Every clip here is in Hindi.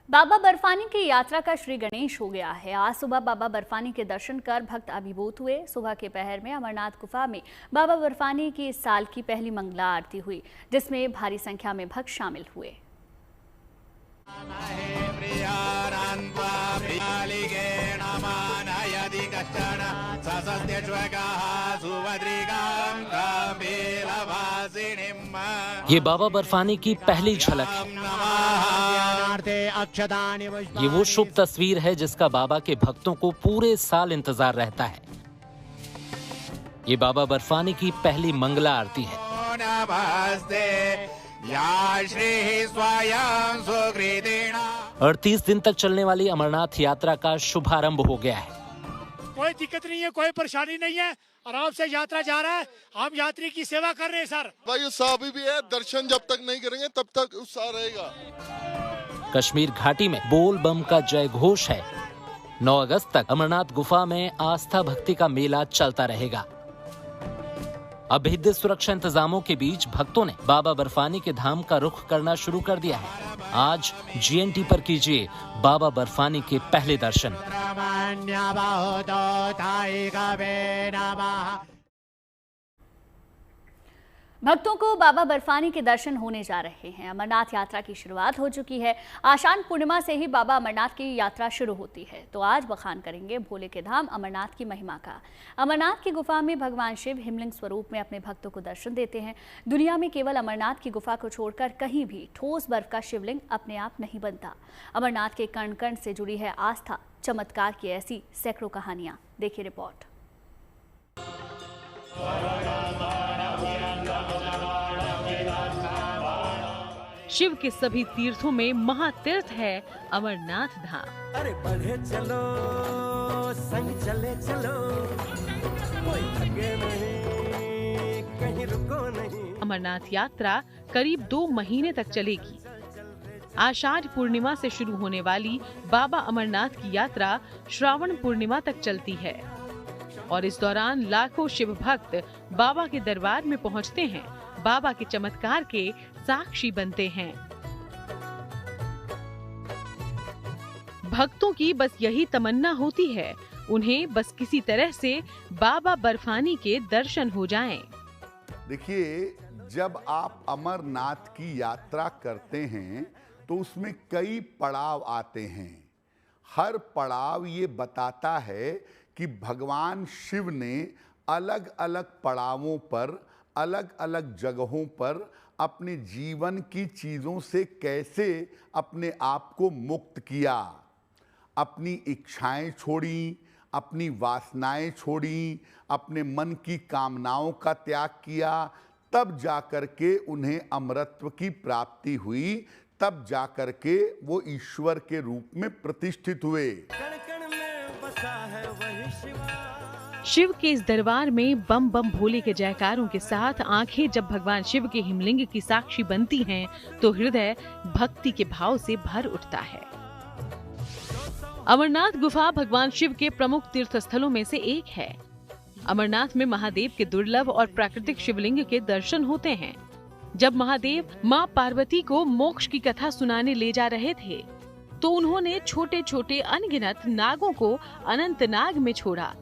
बाबा बर्फानी की यात्रा का श्री गणेश हो गया है। आज सुबह बाबा बर्फानी के दर्शन कर भक्त अभिभूत हुए। सुबह के पहर में अमरनाथ गुफा में बाबा बर्फानी की इस साल की पहली मंगला आरती हुई, जिसमें भारी संख्या में भक्त शामिल हुए। ये बाबा बर्फानी की पहली झलक है। ये वो शुभ तस्वीर है जिसका बाबा के भक्तों को पूरे साल इंतजार रहता है। ये बाबा बर्फानी की पहली मंगला आरती है। 38 दिन तक चलने वाली अमरनाथ यात्रा का शुभारंभ हो गया है। कोई दिक्कत नहीं है, कोई परेशानी नहीं है, आराम से यात्रा जा रहा है। हम यात्री की सेवा कर रहे हैं सर। भाई उत्साह भी है, दर्शन जब तक नहीं करेंगे तब तक उत्साह रहेगा। कश्मीर घाटी में बोल बम का जय घोष है। 9 अगस्त तक अमरनाथ गुफा में आस्था भक्ति का मेला चलता रहेगा। अभेद्य सुरक्षा इंतजामों के बीच भक्तों ने बाबा बर्फानी के धाम का रुख करना शुरू कर दिया है। आज GNT पर कीजिए बाबा बर्फानी के पहले दर्शन। भक्तों को बाबा बर्फानी के दर्शन होने जा रहे हैं। अमरनाथ यात्रा की शुरुआत हो चुकी है। आषाढ़ पूर्णिमा से ही बाबा अमरनाथ की यात्रा शुरू होती है। तो आज बखान करेंगे भोले के धाम अमरनाथ की महिमा का। अमरनाथ की गुफा में भगवान शिव हिमलिंग स्वरूप में अपने भक्तों को दर्शन देते हैं। दुनिया में केवल अमरनाथ की गुफा को छोड़कर कहीं भी ठोस बर्फ का शिवलिंग अपने आप नहीं बनता। अमरनाथ के कण कण से जुड़ी है आस्था, चमत्कार की ऐसी सैकड़ों कहानियां। देखिए रिपोर्ट। शिव के सभी तीर्थों में महातीर्थ है अमरनाथ धाम। अरे बढ़े चलो संग चले चलो, कोई थके नहीं कहीं रुको नहीं। अमरनाथ यात्रा करीब 2 महीने तक चलेगी। आषाढ़ पूर्णिमा से शुरू होने वाली बाबा अमरनाथ की यात्रा श्रावण पूर्णिमा तक चलती है और इस दौरान लाखों शिव भक्त बाबा के दरबार में पहुंचते हैं, बाबा के चमत्कार के साक्षी बनते हैं। भक्तों की बस यही तमन्ना होती है, उन्हें बस किसी तरह से बाबा बर्फानी के दर्शन हो जाएं। देखिए, जब आप अमरनाथ की यात्रा करते हैं तो उसमें कई पड़ाव आते हैं। हर पड़ाव ये बताता है कि भगवान शिव ने अलग अलग पड़ावों पर, अलग अलग जगहों पर अपने जीवन की चीज़ों से कैसे अपने आप को मुक्त किया, अपनी इच्छाएं छोड़ी, अपनी वासनाएं छोड़ी, अपने मन की कामनाओं का त्याग किया, तब जाकर के उन्हें अमरत्व की प्राप्ति हुई, तब जाकर के वो ईश्वर के रूप में प्रतिष्ठित हुए। शिव के इस दरबार में बम बम भोले के जयकारों के साथ आंखें जब भगवान शिव के हिमलिंग की साक्षी बनती हैं, तो हृदय भक्ति के भाव से भर उठता है। अमरनाथ गुफा भगवान शिव के प्रमुख तीर्थ स्थलों में से एक है। अमरनाथ में महादेव के दुर्लभ और प्राकृतिक शिवलिंग के दर्शन होते हैं। जब महादेव मां पार्वती को मोक्ष की कथा सुनाने ले जा रहे थे, तो उन्होंने छोटे छोटे अनगिनत नागों को अनंत नाग में छोड़ा।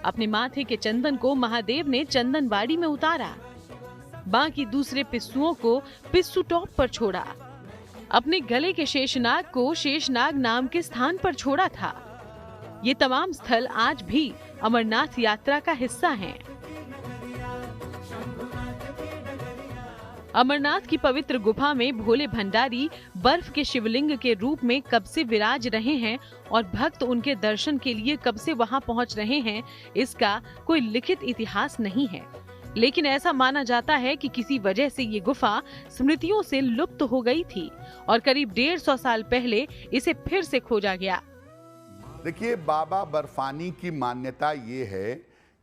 अपने माथे के चंदन को महादेव ने चंदनबाड़ी में उतारा, बाकी दूसरे पिस्सुओं को पिस्सू टॉप पर छोड़ा। अपने गले के शेषनाग को शेषनाग नाम के स्थान पर छोड़ा था। ये तमाम स्थल आज भी अमरनाथ यात्रा का हिस्सा हैं। अमरनाथ की पवित्र गुफा में भोले भंडारी बर्फ के शिवलिंग के रूप में कब से विराज रहे हैं और भक्त उनके दर्शन के लिए कब से वहां पहुंच रहे हैं, इसका कोई लिखित इतिहास नहीं है। लेकिन ऐसा माना जाता है कि किसी वजह से ये गुफा स्मृतियों से लुप्त हो गई थी और करीब 150 साल पहले इसे फिर से खोजा गया। देखिए, बाबा बर्फानी की मान्यता ये है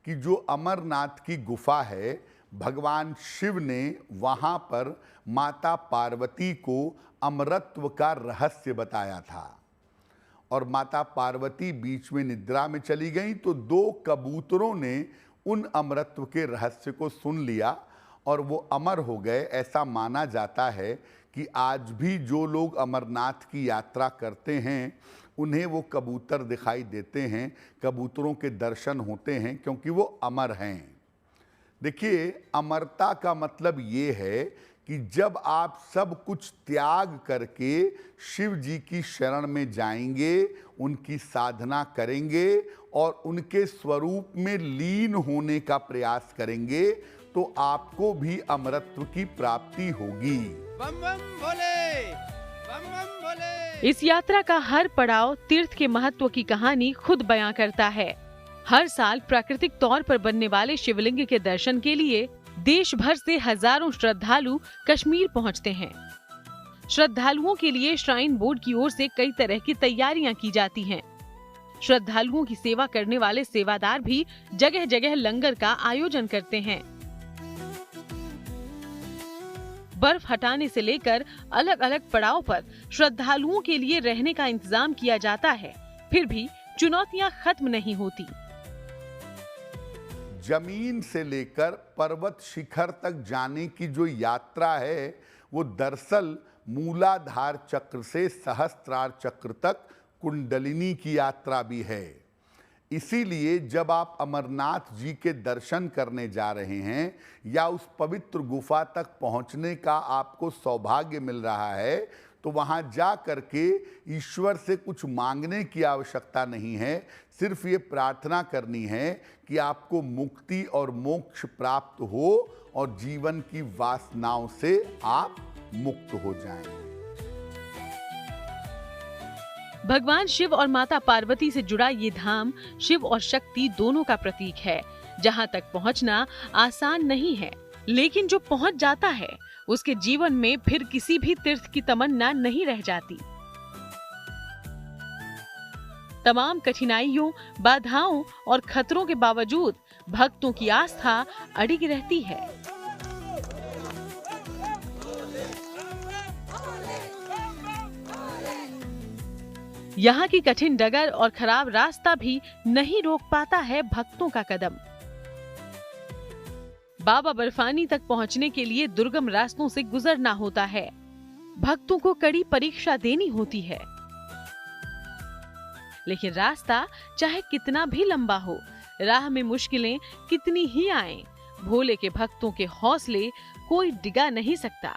कि जो अमरनाथ की गुफा है, भगवान शिव ने वहाँ पर माता पार्वती को अमरत्व का रहस्य बताया था और माता पार्वती बीच में निद्रा में चली गई, तो 2 कबूतरों ने उन अमरत्व के रहस्य को सुन लिया और वो अमर हो गए। ऐसा माना जाता है कि आज भी जो लोग अमरनाथ की यात्रा करते हैं उन्हें वो कबूतर दिखाई देते हैं, कबूतरों के दर्शन होते हैं, क्योंकि वो अमर हैं। देखिए, अमरता का मतलब ये है कि जब आप सब कुछ त्याग करके शिव जी की शरण में जाएंगे, उनकी साधना करेंगे और उनके स्वरूप में लीन होने का प्रयास करेंगे, तो आपको भी अमरत्व की प्राप्ति होगी। बम बम भोले, बम बम भोले। इस यात्रा का हर पड़ाव तीर्थ के महत्व की कहानी खुद बयां करता है। हर साल प्राकृतिक तौर पर बनने वाले शिवलिंग के दर्शन के लिए देश भर से हजारों श्रद्धालु कश्मीर पहुंचते हैं। श्रद्धालुओं के लिए श्राइन बोर्ड की ओर से कई तरह की तैयारियां की जाती हैं। श्रद्धालुओं की सेवा करने वाले सेवादार भी जगह जगह लंगर का आयोजन करते हैं। बर्फ हटाने से लेकर अलग अलग पड़ाव पर श्रद्धालुओं के लिए रहने का इंतजाम किया जाता है, फिर भी चुनौतियां खत्म नहीं होती। जमीन से लेकर पर्वत शिखर तक जाने की जो यात्रा है, वो दरअसल मूलाधार चक्र से सहस्त्रार चक्र तक कुंडलिनी की यात्रा भी है। इसीलिए जब आप अमरनाथ जी के दर्शन करने जा रहे हैं या उस पवित्र गुफा तक पहुंचने का आपको सौभाग्य मिल रहा है, तो वहां जा करके ईश्वर से कुछ मांगने की आवश्यकता नहीं है। सिर्फ ये प्रार्थना करनी है कि आपको मुक्ति और मोक्ष प्राप्त हो और जीवन की वासनाओं से आप मुक्त हो जाएं। भगवान शिव और माता पार्वती से जुड़ा ये धाम शिव और शक्ति दोनों का प्रतीक है। जहाँ तक पहुँचना आसान नहीं है, लेकिन जो पहुँच जाता है उसके जीवन में फिर किसी भी तीर्थ की तमन्ना नहीं रह जाती। तमाम कठिनाइयों, बाधाओं और खतरों के बावजूद भक्तों की आस्था अडिग रहती है। यहाँ की कठिन डगर और खराब रास्ता भी नहीं रोक पाता है भक्तों का कदम। बाबा बर्फानी तक पहुँचने के लिए दुर्गम रास्तों से गुजरना होता है। भक्तों को कड़ी परीक्षा देनी होती है, लेकिन रास्ता चाहे कितना भी लंबा हो, राह में मुश्किलें कितनी ही आए, भोले के भक्तों के हौसले कोई डिगा नहीं सकता।